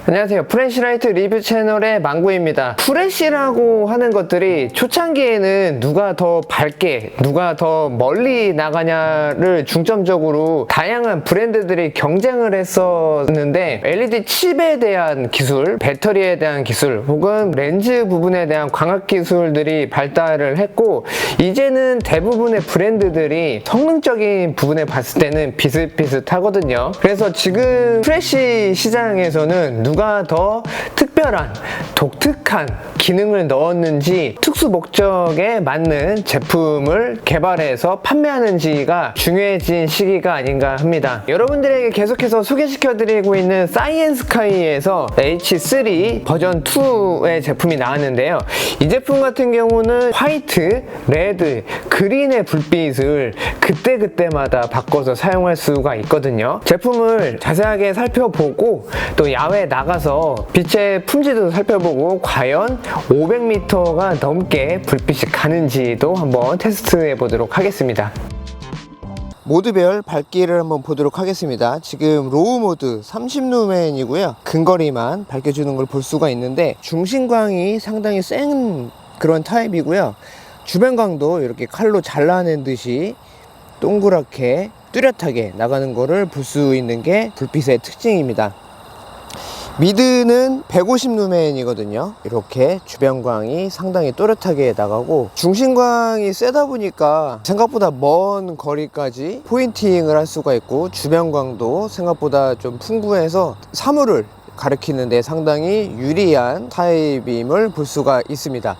안녕하세요. 프레시라이트 리뷰 채널의 망구입니다. 프레시라고 하는 것들이 초창기에는 누가 더 밝게, 누가 더 멀리 나가냐를 중점적으로 다양한 브랜드들이 경쟁을 했었는데 LED 칩에 대한 기술, 배터리에 대한 기술, 혹은 렌즈 부분에 대한 광학 기술들이 발달을 했고, 이제는 대부분의 브랜드들이 성능적인 부분에 봤을 때는 비슷비슷하거든요. 그래서 지금 프레시 시장에서는 누가 더 특별한, 독특한 기능을 넣었는지, 특수 목적에 맞는 제품을 개발해서 판매하는지가 중요해진 시기가 아닌가 합니다. 여러분들에게 계속해서 소개시켜드리고 있는 사이언스카이에서 H3 버전 2의 제품이 나왔는데요. 이 제품 같은 경우는 화이트, 레드, 그린의 불빛을 그때그때마다 바꿔서 사용할 수가 있거든요. 제품을 자세하게 살펴보고 또 야외에 나가서 빛의 품질도 살펴보고 과연 500m가 넘게 불빛이 가는지도 한번 테스트해 보도록 하겠습니다. 모드별 밝기를 한번 보도록 하겠습니다. 지금 로우 모드 30루멘이고요. 근거리만 밝혀주는 걸 볼 수가 있는데 중심광이 상당히 센 그런 타입이고요. 주변광도 이렇게 칼로 잘라낸 듯이 동그랗게 뚜렷하게 나가는 거를 볼 수 있는 게 불빛의 특징입니다. 미드는 150루멘이거든요. 이렇게 주변광이 상당히 또렷하게 나가고, 중심광이 세다 보니까 생각보다 먼 거리까지 포인팅을 할 수가 있고, 주변광도 생각보다 좀 풍부해서 사물을 가리키는 데 상당히 유리한 타입임을 볼 수가 있습니다.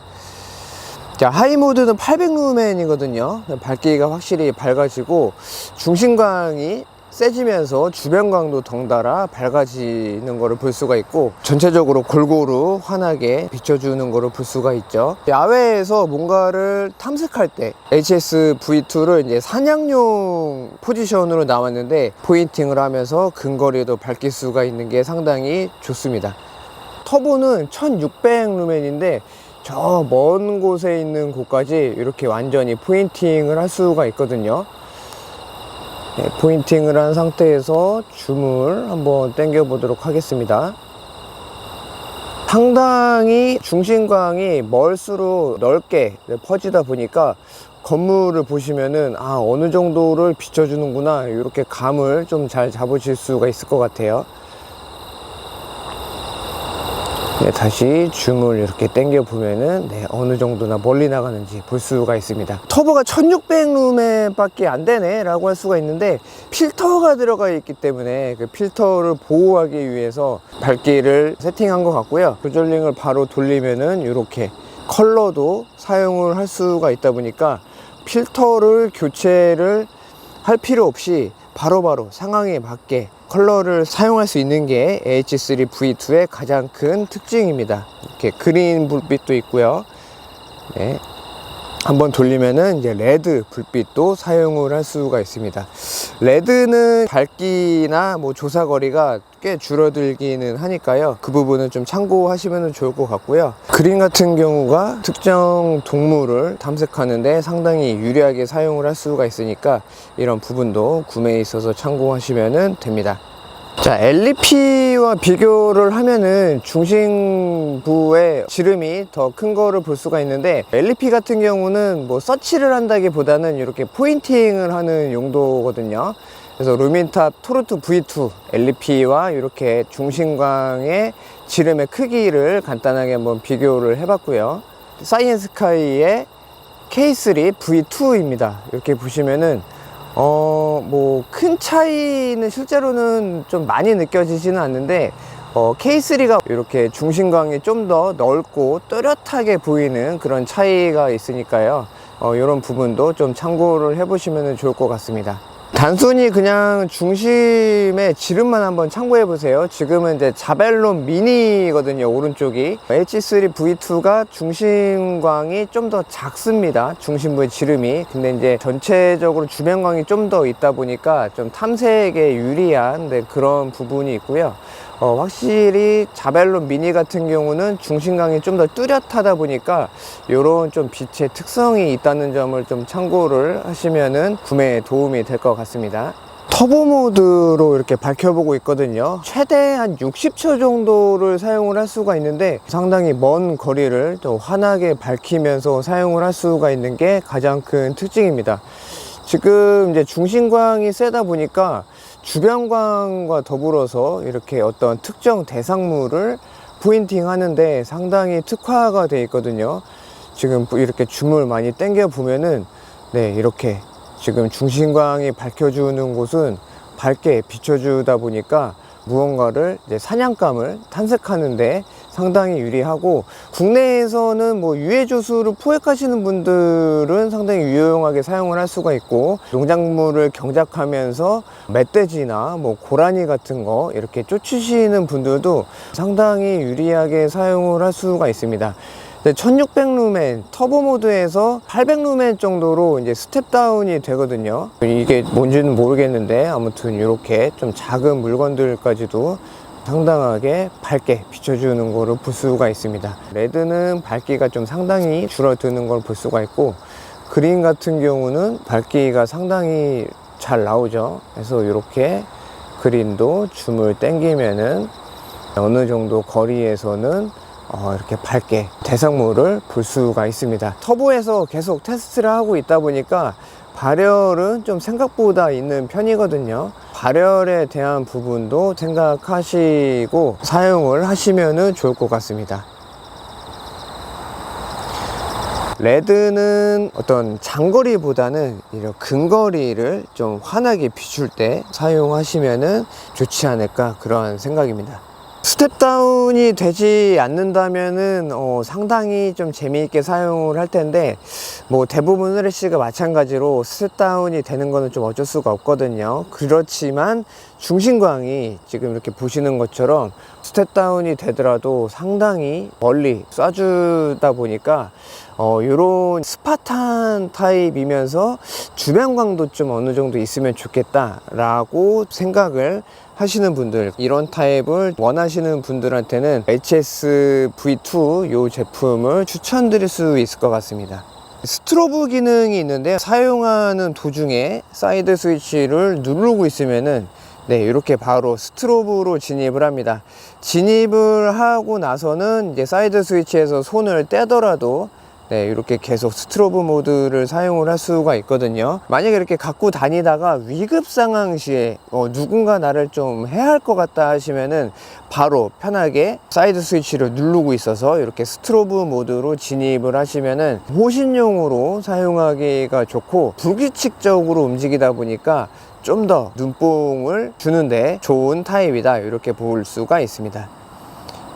자, 하이 모드는 800루멘이거든요. 밝기가 확실히 밝아지고 중심광이 세지면서 주변광도 덩달아 밝아지는 것을 볼 수가 있고, 전체적으로 골고루 환하게 비춰주는 것을 볼 수가 있죠. 야외에서 뭔가를 탐색할 때 HS V2를 이제 사냥용 포지션으로 나왔는데 포인팅을 하면서 근거리도 밝힐 수가 있는 게 상당히 좋습니다. 터보는 1600루멘인데 저 먼 곳에 있는 곳까지 이렇게 완전히 포인팅을 할 수가 있거든요. 네, 포인팅을 한 상태에서 줌을 한번 당겨 보도록 하겠습니다. 상당히 중심광이 멀수록 넓게 퍼지다 보니까 건물을 보시면은 어느 정도를 비춰주는구나, 이렇게 감을 좀 잘 잡으실 수가 있을 것 같아요. 네, 다시 줌을 이렇게 당겨 보면은 어느 정도나 멀리 나가는지 볼 수가 있습니다. 터보가 1600루멘 밖에 안 되네 라고 할 수가 있는데, 필터가 들어가 있기 때문에 그 필터를 보호하기 위해서 밝기를 세팅한 것 같고요. 조절링을 바로 돌리면은 이렇게 컬러도 사용을 할 수가 있다 보니까 필터를 교체를 할 필요 없이 바로바로 상황에 맞게 컬러를 사용할 수 있는 게 H3 V2의 가장 큰 특징입니다. 이렇게 그린 불빛도 있고요. 네. 한번 돌리면은 이제 레드 불빛도 사용을 할 수가 있습니다. 레드는 밝기나 조사거리가 꽤 줄어들기는 하니까요. 그 부분은 좀 참고하시면 좋을 것 같고요. 그린 같은 경우가 특정 동물을 탐색하는데 상당히 유리하게 사용을 할 수가 있으니까 이런 부분도 구매에 있어서 참고하시면 됩니다. 자, LEP와 비교를 하면은 중심부의 지름이 더 큰 거를 볼 수가 있는데, LEP 같은 경우는 서치를 한다기보다는 이렇게 포인팅을 하는 용도거든요. 그래서 루민탑 토르투 V2 LEP와 이렇게 중심광의 지름의 크기를 간단하게 한번 비교를 해봤고요. 사이언스카이의 K3 V2입니다. 이렇게 보시면은 큰 차이는 실제로는 좀 많이 느껴지지는 않는데, K3가 이렇게 중심광이 좀 더 넓고 또렷하게 보이는 그런 차이가 있으니까요. 이런 부분도 좀 참고를 해보시면 좋을 것 같습니다. 단순히 그냥 중심의 지름만 한번 참고해 보세요. 지금은 이제 자벨론 미니거든요, 오른쪽이. H3 V2가 중심광이 좀 더 작습니다, 중심부의 지름이. 근데 이제 전체적으로 주변광이 좀 더 있다 보니까 좀 탐색에 유리한 그런 부분이 있고요. 확실히 자벨론 미니 같은 경우는 중심광이 좀 더 뚜렷하다 보니까 이런 좀 빛의 특성이 있다는 점을 좀 참고를 하시면은 구매에 도움이 될 것 같습니다. 터보 모드로 이렇게 밝혀보고 있거든요. 최대 한 60초 정도를 사용을 할 수가 있는데 상당히 먼 거리를 또 환하게 밝히면서 사용을 할 수가 있는 게 가장 큰 특징입니다. 지금 이제 중심광이 세다 보니까 주변광과 더불어서 이렇게 어떤 특정 대상물을 포인팅 하는데 상당히 특화가 되어 있거든요. 지금 이렇게 줌을 많이 당겨 보면은 네, 이렇게 지금 중심광이 밝혀주는 곳은 밝게 비춰주다 보니까 무언가를 이제 사냥감을 탐색하는데 상당히 유리하고, 국내에서는 뭐 유해조수를 포획하시는 분들은 상당히 유용하게 사용을 할 수가 있고, 농작물을 경작하면서 멧돼지나 뭐 고라니 같은 거 이렇게 쫓으시는 분들도 상당히 유리하게 사용을 할 수가 있습니다. 1600루멘 터보 모드에서 800루멘 정도로 이제 스텝 다운이 되거든요. 이게 뭔지는 모르겠는데 아무튼 이렇게 좀 작은 물건들까지도 상당하게 밝게 비춰주는 거를 볼 수가 있습니다. 레드는 밝기가 좀 상당히 줄어드는 걸 볼 수가 있고, 그린 같은 경우는 밝기가 상당히 잘 나오죠. 그래서 이렇게 그린도 줌을 당기면은 어느 정도 거리에서는 이렇게 밝게 대상물을 볼 수가 있습니다. 터보에서 계속 테스트를 하고 있다 보니까 발열은 좀 생각보다 있는 편이거든요. 발열에 대한 부분도 생각하시고 사용을 하시면 좋을 것 같습니다. 레드는 어떤 장거리보다는 이런 근거리를 좀 환하게 비출 때 사용하시면 좋지 않을까, 그런 생각입니다. 스텝 다운이 되지 않는다면은 상당히 좀 재미있게 사용을 할 텐데, 뭐 대부분 후레쉬가 마찬가지로 스텝 다운이 되는 거는 좀 어쩔 수가 없거든요. 그렇지만 중심광이 지금 이렇게 보시는 것처럼 스텝 다운이 되더라도 상당히 멀리 쏴주다 보니까 이런 스파탄 타입이면서 주변광도 좀 어느 정도 있으면 좋겠다 라고 생각을 하시는 분들, 이런 타입을 원하시는 분들한테는 HS V2 이 제품을 추천드릴 수 있을 것 같습니다. 스트로브 기능이 있는데 사용하는 도중에 사이드 스위치를 누르고 있으면은 네, 이렇게 바로 스트로브로 진입을 합니다. 진입을 하고 나서는 이제 사이드 스위치에서 손을 떼더라도 네, 이렇게 계속 스트로브 모드를 사용을 할 수가 있거든요. 만약에 이렇게 갖고 다니다가 위급 상황 시에 누군가 나를 좀 해야 할 것 같다 하시면은 바로 편하게 사이드 스위치를 누르고 있어서 이렇게 스트로브 모드로 진입을 하시면은 호신용으로 사용하기가 좋고, 불규칙적으로 움직이다 보니까 좀 더 눈뽕을 주는데 좋은 타입이다, 이렇게 볼 수가 있습니다.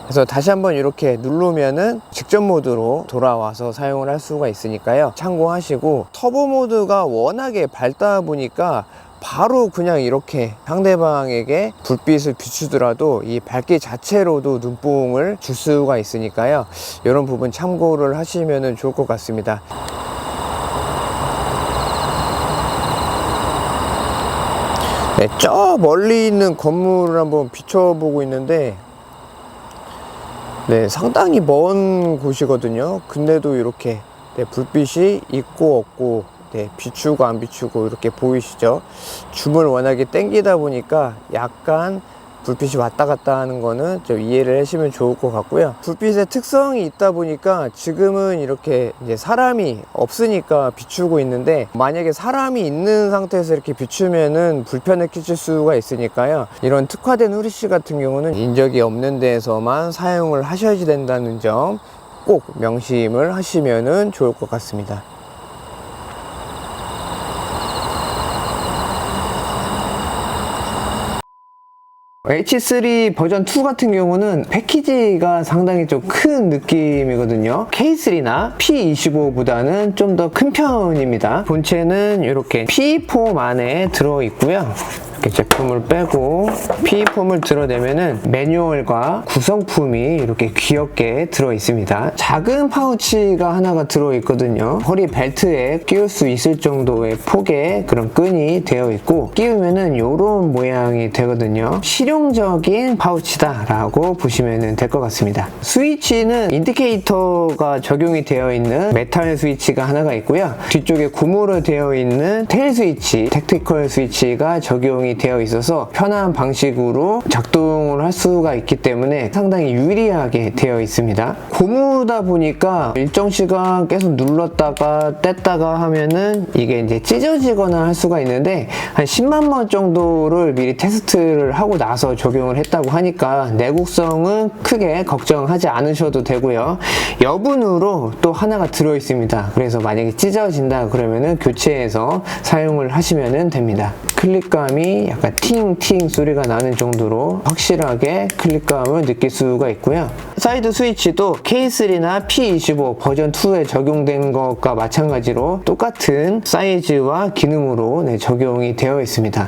그래서 다시 한번 이렇게 누르면은 직전 모드로 돌아와서 사용을 할 수가 있으니까요, 참고하시고, 터보 모드가 워낙에 밝다 보니까 바로 그냥 이렇게 상대방에게 불빛을 비추더라도 이 밝기 자체로도 눈뽕을 줄 수가 있으니까요, 이런 부분 참고를 하시면 좋을 것 같습니다. 네, 저 멀리 있는 건물을 한번 비춰보고 있는데 네, 상당히 먼 곳이거든요. 근데도 이렇게 네, 불빛이 있고 없고 네, 비추고 안 비추고 이렇게 보이시죠? 줌을 워낙에 당기다 보니까 약간 불빛이 왔다 갔다 하는 거는 좀 이해를 하시면 좋을 것 같고요. 불빛의 특성이 있다 보니까 지금은 이렇게 이제 사람이 없으니까 비추고 있는데, 만약에 사람이 있는 상태에서 이렇게 비추면은 불편을 끼칠 수가 있으니까요, 이런 특화된 후레쉬 같은 경우는 인적이 없는 데에서만 사용을 하셔야 된다는 점 꼭 명심을 하시면 좋을 것 같습니다. H3 버전 2 같은 경우는 패키지가 상당히 좀 큰 느낌이거든요. K3나 P25보다는 좀 더 큰 편입니다. 본체는 이렇게 PE4 안에 들어있고요. 이렇게 제품을 빼고 PE4을 드러내면은 매뉴얼과 구성품이 이렇게 귀엽게 들어 있습니다. 작은 파우치가 하나가 들어 있거든요. 허리 벨트에 끼울 수 있을 정도의 폭의 그런 끈이 되어 있고, 끼우면은 이런 모양이 되거든요. 실용적인 파우치다 라고 보시면 될 것 같습니다. 스위치는 인디케이터가 적용이 되어 있는 메탈 스위치가 하나가 있고요. 뒤쪽에 고무로 되어 있는 테일 스위치, 택티컬 스위치가 적용이 적용이 되어 있어서 편한 방식으로 작동을 할 수가 있기 때문에 상당히 유리하게 되어 있습니다. 고무다 보니까 일정 시간 계속 눌렀다가 뗐다가 하면은 이게 이제 찢어지거나 할 수가 있는데 한 10만 번 정도를 미리 테스트를 하고 나서 적용을 했다고 하니까 내구성은 크게 걱정하지 않으셔도 되고요. 여분으로 또 하나가 들어 있습니다. 그래서 만약에 찢어진다 그러면은 교체해서 사용을 하시면 됩니다. 클릭감이 약간 팅팅 소리가 나는 정도로 확실하게 클릭감을 느낄 수가 있고요. 사이드 스위치도 K3나 P25 버전 2에 적용된 것과 마찬가지로 똑같은 사이즈와 기능으로 적용이 되어 있습니다.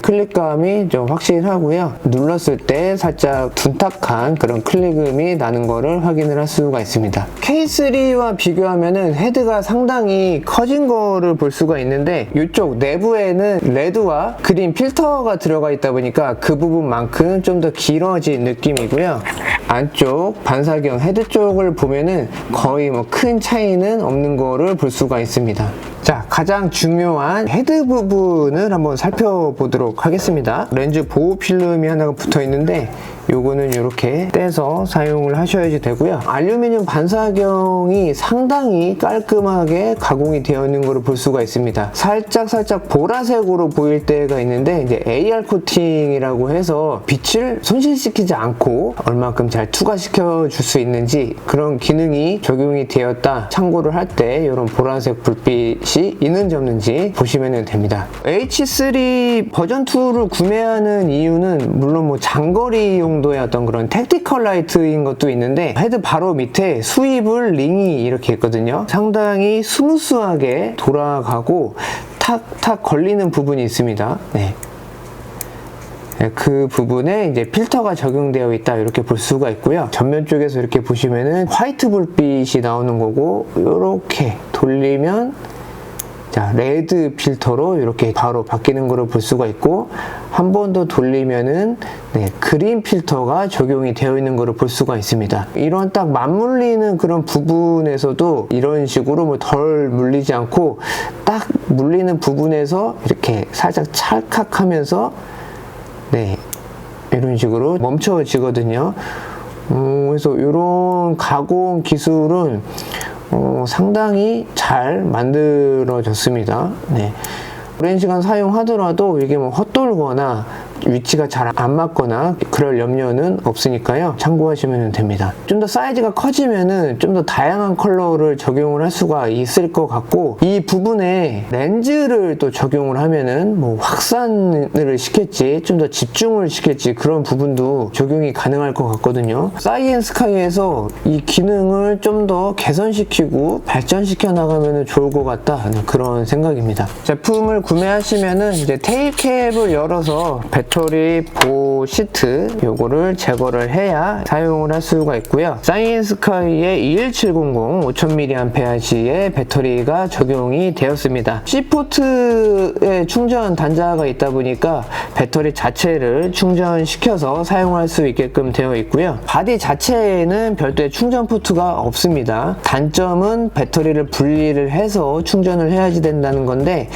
클릭감이 좀 확실하고요. 눌렀을 때 살짝 둔탁한 그런 클릭음이 나는 거를 확인을 할 수가 있습니다. K3와 비교하면은 헤드가 상당히 커진 거를 볼 수가 있는데 이쪽 내부에는 레드와 그린 필터가 들어가 있다 보니까 그 부분만큼 좀 더 길어진 느낌이고요. 안쪽 반사경 헤드 쪽을 보면은 거의 뭐 큰 차이는 없는 거를 볼 수가 있습니다. 자, 가장 중요한 헤드 부분을 한번 살펴보도록 하겠습니다. 렌즈 보호 필름이 하나가 붙어 있는데 요거는 이렇게 떼서 사용을 하셔야지 되고요. 알루미늄 반사경이 상당히 깔끔하게 가공이 되어 있는 것을 볼 수가 있습니다. 살짝 보라색으로 보일 때가 있는데 이제 AR 코팅이라고 해서 빛을 손실시키지 않고 얼만큼 잘 투과시켜 줄 수 있는지 그런 기능이 적용이 되었다 참고를 할 때 이런 보라색 불빛이 있는지 없는지 보시면 됩니다. H3 버전 2를 구매하는 이유는 물론 뭐 장거리 정도의 어떤 그런 택티컬 라이트인 것도 있는데 헤드 바로 밑에 수입을 링이 이렇게 있거든요. 상당히 스무스하게 돌아가고 탁탁 걸리는 부분이 있습니다. 네. 그 부분에 이제 필터가 적용되어 있다 이렇게 볼 수가 있고요. 전면 쪽에서 이렇게 보시면은 화이트 불빛이 나오는 거고 이렇게 돌리면 자, 레드 필터로 이렇게 바로 바뀌는 거를 볼 수가 있고 한 번 더 돌리면은 그린 필터가 적용이 되어 있는 거를 볼 수가 있습니다. 이런 딱 맞물리는 그런 부분에서도 이런 식으로 뭐 덜 물리지 않고 딱 물리는 부분에서 이렇게 살짝 찰칵하면서 이런 식으로 멈춰지거든요. 그래서 이런 가공 기술은 상당히 잘 만들어졌습니다. 오랜 시간 사용하더라도 이게 뭐 헛돌거나 위치가 잘 안 맞거나 그럴 염려는 없으니까요. 참고하시면 됩니다. 좀 더 사이즈가 커지면은 좀 더 다양한 컬러를 적용을 할 수가 있을 것 같고 이 부분에 렌즈를 또 적용을 하면은 뭐 확산을 시킬지 좀 더 집중을 시킬지 그런 부분도 적용이 가능할 것 같거든요. 사이엔스카이에서 이 기능을 좀 더 개선시키고 발전시켜 나가면 좋을 것 같다 그런 생각입니다. 제품을 구매하시면은 이제 테일캡을 열어서 배터리 보호 시트 요거를 제거를 해야 사용을 할 수가 있고요. 사이엔스카이의 21700 5000mAh의 배터리가 적용이 되었습니다. C포트에 충전 단자가 있다 보니까 배터리 자체를 충전시켜서 사용할 수 있게끔 되어 있고요. 바디 자체에는 별도의 충전 포트가 없습니다. 단점은 배터리를 분리를 해서 충전을 해야지 된다는 건데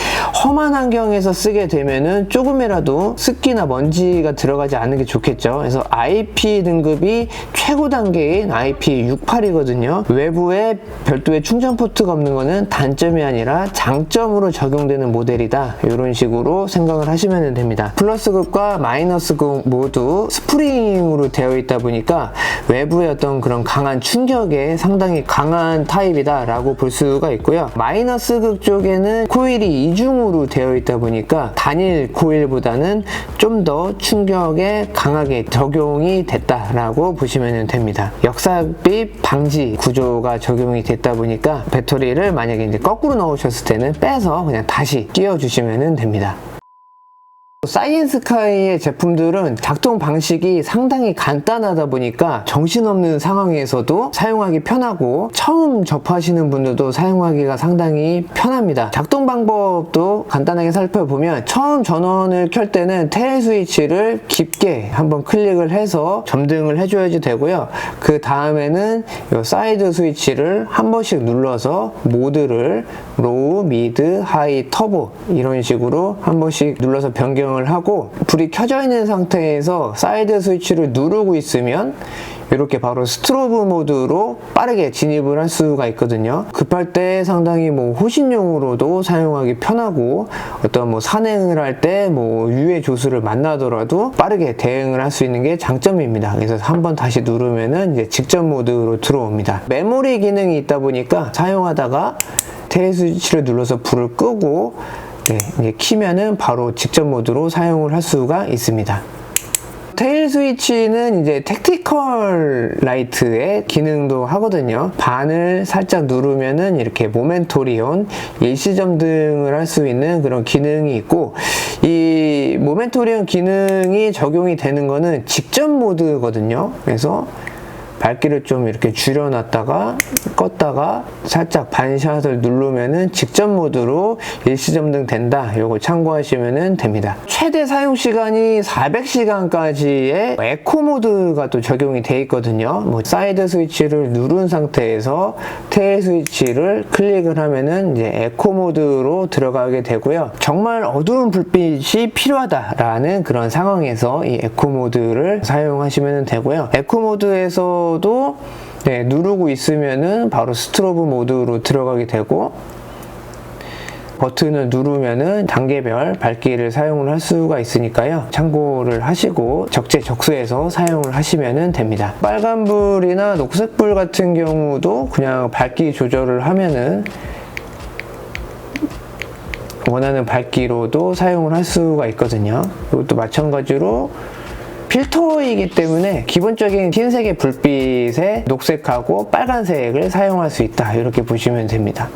험한 환경에서 쓰게 되면은 조금이라도 습기나 먼지가 들어가지 않는 게 좋겠죠. 그래서 IP 등급이 최고 단계인 IP68이거든요. 외부에 별도의 충전 포트가 없는 거는 단점이 아니라 장점으로 적용되는 모델이다. 이런 식으로 생각을 하시면 됩니다. 플러스극과 마이너스극 모두 스프링으로 되어 있다 보니까 외부의 어떤 그런 강한 충격에 상당히 강한 타입이다 라고 볼 수가 있고요. 마이너스극 쪽에는 코일이 이중으로 되어 있다 보니까 단일 코일보다는 좀 더 충격에 강하게 적용이 됐다라고 보시면 됩니다. 역삽입 방지 구조가 적용이 됐다 보니까 배터리를 만약에 이제 거꾸로 넣으셨을 때는 빼서 그냥 다시 끼워주시면 됩니다. 사이엔스카이의 제품들은 작동 방식이 상당히 간단하다 보니까 정신없는 상황에서도 사용하기 편하고 처음 접하시는 분들도 사용하기가 상당히 편합니다. 작동 방법도 간단하게 살펴보면 처음 전원을 켤 때는 테일 스위치를 깊게 한번 클릭을 해서 점등을 해줘야지 되고요. 그 다음에는 이 사이드 스위치를 한 번씩 눌러서 모드를 로우, 미드, 하이, 터보 이런 식으로 한 번씩 눌러서 변경을 하고, 불이 켜져 있는 상태에서 사이드 스위치를 누르고 있으면 이렇게 바로 스트로브 모드로 빠르게 진입을 할 수가 있거든요. 급할 때 상당히 호신용으로도 사용하기 편하고, 어떤 산행을 할 때 유해 조수를 만나더라도 빠르게 대응을 할 수 있는 게 장점입니다. 그래서 한번 다시 누르면은 이제 직전 모드로 들어옵니다. 메모리 기능이 있다 보니까 사용하다가 테일 스위치를 눌러서 불을 끄고 이제 키면은 바로 직전 모드로 사용을 할 수가 있습니다. 테일 스위치는 이제 택티컬 라이트의 기능도 하거든요. 반을 살짝 누르면은 이렇게 모멘토리온, 일시점등을 할 수 있는 그런 기능이 있고, 이 모멘토리온 기능이 적용이 되는 거는 직전 모드거든요. 그래서 밝기를 좀 이렇게 줄여놨다가 껐다가 살짝 반샷을 누르면은 직전 모드로 일시점등 된다. 요거 참고하시면 됩니다. 최대 사용 시간이 400시간까지의 에코 모드가 또 적용이 돼 있거든요. 사이드 스위치를 누른 상태에서 테일 스위치를 클릭을 하면은 이제 에코 모드로 들어가게 되고요. 정말 어두운 불빛이 필요하다라는 그런 상황에서 이 에코 모드를 사용하시면 되고요. 에코 모드에서 누르고 있으면은 바로 스트로브 모드로 들어가게 되고, 버튼을 누르면은 단계별 밝기를 사용을 할 수가 있으니까요. 참고를 하시고 적재적소에서 사용을 하시면 됩니다. 빨간불이나 녹색불 같은 경우도 그냥 밝기 조절을 하면은 원하는 밝기로도 사용을 할 수가 있거든요. 이것도 마찬가지로 필터이기 때문에 기본적인 흰색의 불빛에 녹색하고 빨간색을 사용할 수 있다, 이렇게 보시면 됩니다.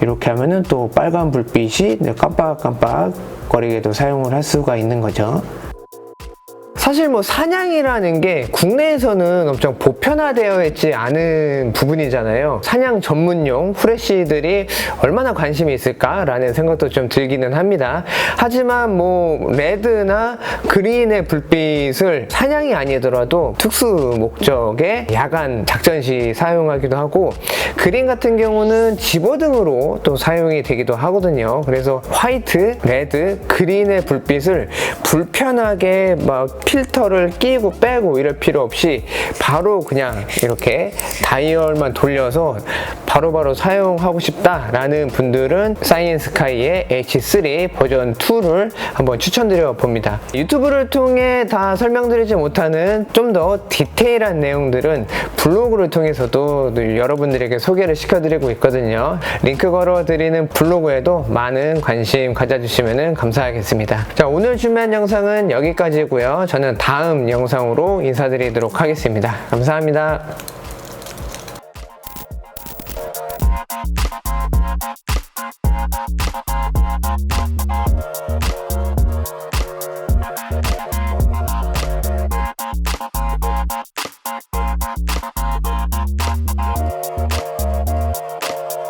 이렇게 하면은 또 빨간 불빛이 깜빡깜빡 거리게도 사용을 할 수가 있는 거죠. 사실 사냥이라는 게 국내에서는 엄청 보편화되어 있지 않은 부분이잖아요. 사냥 전문용 후레쉬들이 얼마나 관심이 있을까라는 생각도 좀 들기는 합니다. 하지만 레드나 그린의 불빛을 사냥이 아니더라도 특수 목적의 야간 작전 시 사용하기도 하고, 그린 같은 경우는 집어등으로 또 사용이 되기도 하거든요. 그래서 화이트, 레드, 그린의 불빛을 불편하게 필터를 끼고 빼고 이럴 필요 없이 바로 그냥 이렇게 다이얼만 돌려서 바로바로 사용하고 싶다라는 분들은 사이엔스카이의 H3 버전 2를 한번 추천드려 봅니다. 유튜브를 통해 다 설명드리지 못하는 좀 더 디테일한 내용들은 블로그를 통해서도 여러분들에게 소개를 시켜드리고 있거든요. 링크 걸어드리는 블로그에도 많은 관심 가져주시면 감사하겠습니다. 자, 오늘 준비한 영상은 여기까지고요. 저는 다음 영상으로 인사드리도록 하겠습니다. 감사합니다.